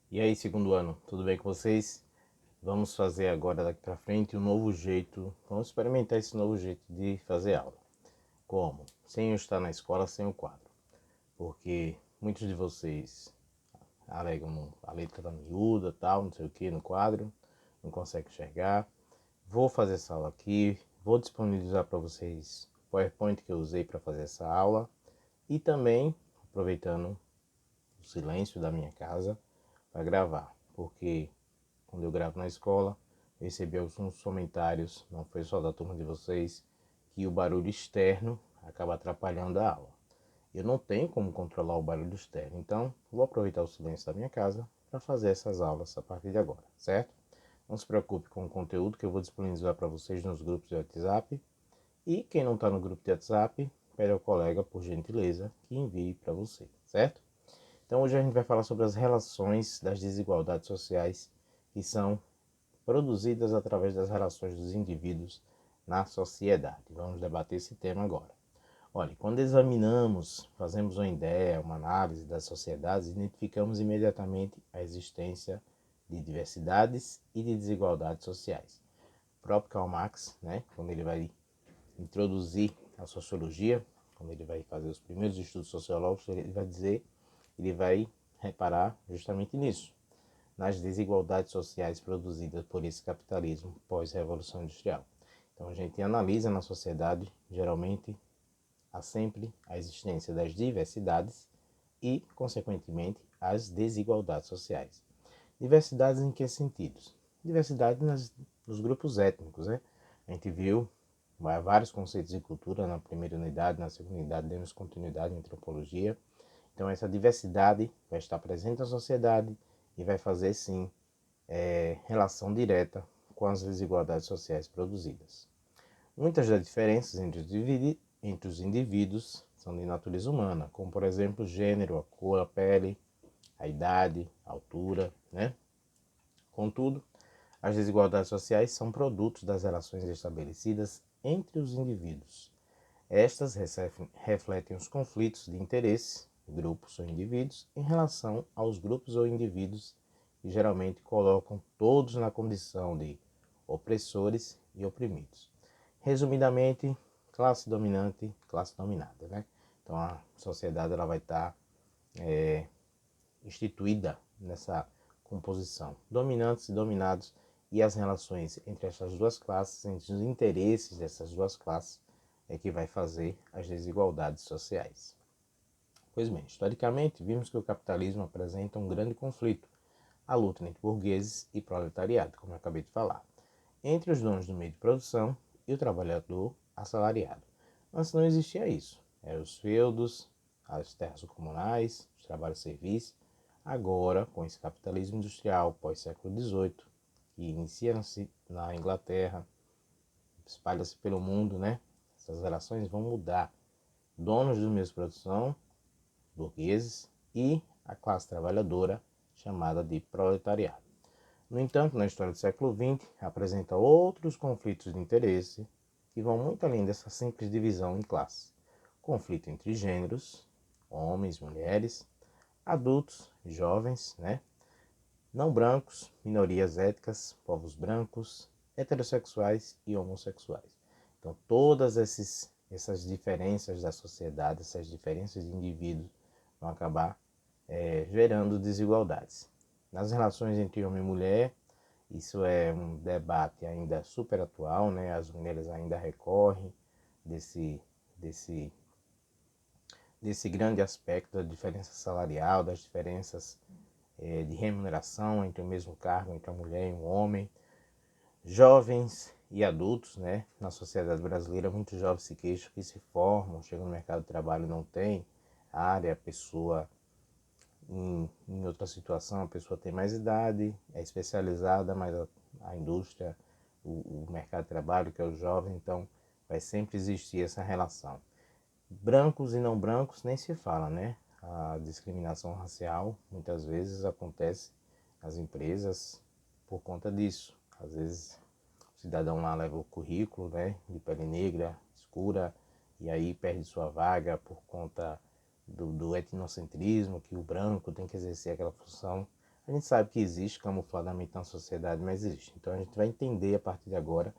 E aí, segundo ano, tudo bem com vocês? Vamos fazer agora daqui para frente um novo jeito, vamos experimentar esse novo jeito de fazer aula. Como? Sem eu estar na escola, sem o quadro. Porque muitos de vocês alegam a letra tá miúda, tal, não sei o que, no quadro, não consegue enxergar. Vou fazer essa aula aqui, vou disponibilizar para vocês o PowerPoint que eu usei para fazer essa aula e também, aproveitando o silêncio da minha casa, para gravar, porque quando eu gravo na escola, recebi alguns comentários, não foi só da turma de vocês, que o barulho externo acaba atrapalhando a aula. Eu não tenho como controlar o barulho externo, então vou aproveitar o silêncio da minha casa para fazer essas aulas a partir de agora, certo? Não se preocupe com o conteúdo que eu vou disponibilizar para vocês nos grupos de WhatsApp. E quem não está no grupo de WhatsApp, pede ao colega, por gentileza, que envie para você, certo? Então hoje a gente vai falar sobre as relações das desigualdades sociais que são produzidas através das relações dos indivíduos na sociedade. Vamos debater esse tema agora. Olha, quando examinamos, fazemos uma ideia, uma análise das sociedades, identificamos imediatamente a existência de diversidades e de desigualdades sociais. O próprio Karl Marx, quando ele vai introduzir a sociologia, quando ele vai fazer os primeiros estudos sociológicos, ele vai dizer, ele vai reparar justamente nisso, nas desigualdades sociais produzidas por esse capitalismo pós-revolução industrial. Então a gente analisa na sociedade, geralmente, há sempre a existência das diversidades e, consequentemente, as desigualdades sociais. Diversidades em que sentidos? Diversidade nos grupos étnicos, né? A gente viu vários conceitos de cultura na primeira unidade, na segunda unidade, demos continuidade em antropologia. Então essa diversidade vai estar presente na sociedade e vai fazer sim relação direta com as desigualdades sociais produzidas. Muitas das diferenças entre os indivíduos são de natureza humana, como por exemplo o gênero, a cor, a pele, a idade, a altura, né? Contudo, as desigualdades sociais são produtos das relações estabelecidas entre os indivíduos. Estas refletem os conflitos de interesse, grupos ou indivíduos, em relação aos grupos ou indivíduos que geralmente colocam todos na condição de opressores e oprimidos. Resumidamente, classe dominante, classe dominada, né? Então a sociedade ela vai estar instituída nessa composição. Dominantes e dominados e as relações entre essas duas classes, entre os interesses dessas duas classes, é que vai fazer as desigualdades sociais. Pois bem, historicamente, vimos que o capitalismo apresenta um grande conflito, a luta entre burgueses e proletariado, como eu acabei de falar, entre os donos do meio de produção e o trabalhador assalariado. Antes não existia isso. Eram os feudos, as terras comunais, os trabalhos serviços. Agora, com esse capitalismo industrial pós-século XVIII, que inicia-se na Inglaterra, espalha-se pelo mundo, né? Essas relações vão mudar. Donos dos meios de produção, burgueses, e a classe trabalhadora, chamada de proletariado. No entanto, na história do século XX, apresenta outros conflitos de interesse que vão muito além dessa simples divisão em classes. Conflito entre gêneros, homens, mulheres, adultos, jovens, não brancos, minorias étnicas, povos brancos, heterossexuais e homossexuais. Então, essas diferenças da sociedade, essas diferenças de indivíduos vão acabar gerando desigualdades. Nas relações entre homem e mulher, isso é um debate ainda super atual, né? As mulheres ainda recorrem desse, desse, desse grande aspecto da diferença salarial, das diferenças de remuneração entre o mesmo cargo, entre a mulher e o homem. Jovens e adultos, né? Na sociedade brasileira, muitos jovens se queixam que se formam, chegam no mercado de trabalho e não tem área, a pessoa em outra situação, a pessoa tem mais idade, é especializada, mas a indústria, o mercado de trabalho, que é o jovem, então vai sempre existir essa relação. Brancos e não brancos nem se fala, né? A discriminação racial muitas vezes acontece nas empresas por conta disso. Às vezes o cidadão lá leva o currículo, né, de pele negra, escura, e aí perde sua vaga por conta do etnocentrismo, que o branco tem que exercer aquela função. A gente sabe que existe camufladamente na sociedade, mas existe. Então a gente vai entender a partir de agora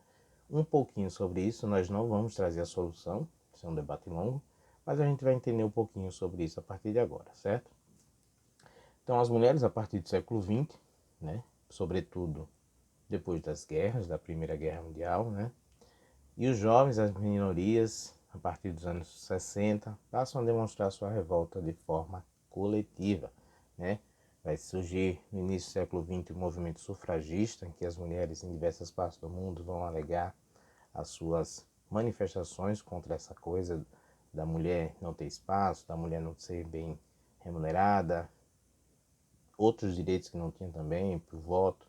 um pouquinho sobre isso. Nós não vamos trazer a solução, isso é um debate longo, mas a gente vai entender um pouquinho sobre isso a partir de agora, certo? Então as mulheres a partir do século XX, né, sobretudo depois das guerras, da Primeira Guerra Mundial, né, e os jovens, as minorias, a partir dos anos 60, passam a demonstrar sua revolta de forma coletiva, né? Vai surgir no início do século XX o movimento sufragista, em que as mulheres em diversas partes do mundo vão alegar as suas manifestações contra essa coisa da mulher não ter espaço, da mulher não ser bem remunerada, outros direitos que não tinham também, para o voto.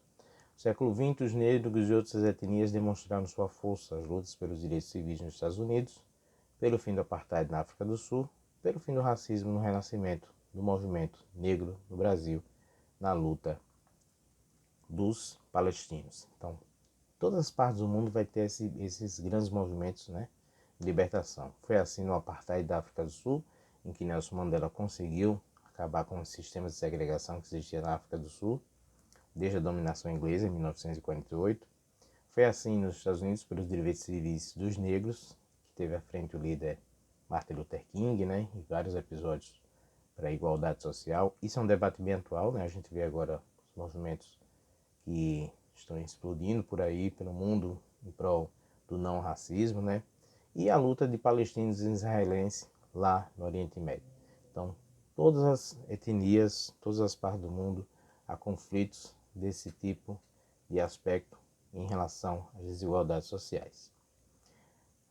No século XX, os negros e outras etnias demonstraram sua força às lutas pelos direitos civis nos Estados Unidos, pelo fim do apartheid na África do Sul, pelo fim do racismo no renascimento do movimento negro no Brasil, na luta dos palestinos. Então, todas as partes do mundo vai ter esses grandes movimentos, né, de libertação. Foi assim no apartheid da África do Sul, em que Nelson Mandela conseguiu acabar com os sistemas de segregação que existia na África do Sul, desde a dominação inglesa em 1948. Foi assim nos Estados Unidos pelos direitos civis dos negros, que teve à frente o líder Martin Luther King, né, e vários episódios para a igualdade social. Isso é um debate bem atual, né? A gente vê agora os movimentos que estão explodindo por aí, pelo mundo, em prol do não racismo, né? E a luta de palestinos e israelenses lá no Oriente Médio. Então, todas as etnias, todas as partes do mundo, há conflitos desse tipo de aspecto em relação às desigualdades sociais.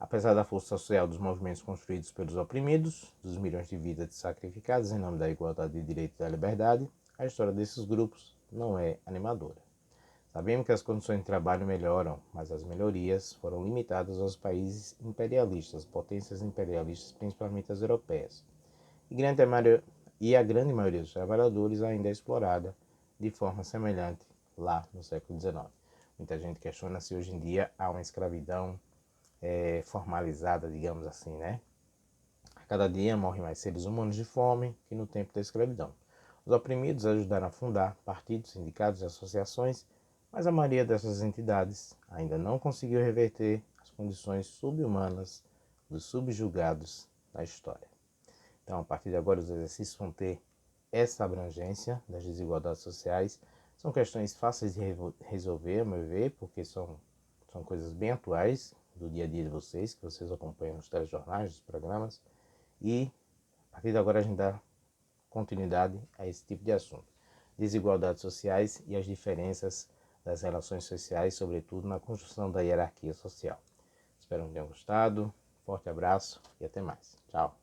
Apesar da força social dos movimentos construídos pelos oprimidos, dos milhões de vidas sacrificadas em nome da igualdade de direito e da liberdade, a história desses grupos não é animadora. Sabemos que as condições de trabalho melhoram, mas as melhorias foram limitadas aos países imperialistas, potências imperialistas, principalmente as europeias. E a grande maioria dos trabalhadores ainda é explorada de forma semelhante lá no século XIX. Muita gente questiona se hoje em dia há uma escravidão formalizada, digamos assim, né? A cada dia morrem mais seres humanos de fome que no tempo da escravidão. Os oprimidos ajudaram a fundar partidos, sindicatos e associações, mas a maioria dessas entidades ainda não conseguiu reverter as condições subhumanas dos subjugados da história. Então, a partir de agora, os exercícios vão ter essa abrangência das desigualdades sociais. São questões fáceis de resolver, a meu ver, porque são coisas bem atuais do dia a dia de vocês, que vocês acompanham nos telejornais, nos programas, e a partir de agora a gente dá continuidade a esse tipo de assunto. Desigualdades sociais e as diferenças das relações sociais, sobretudo na construção da hierarquia social. Espero que tenham gostado. Forte abraço e até mais. Tchau.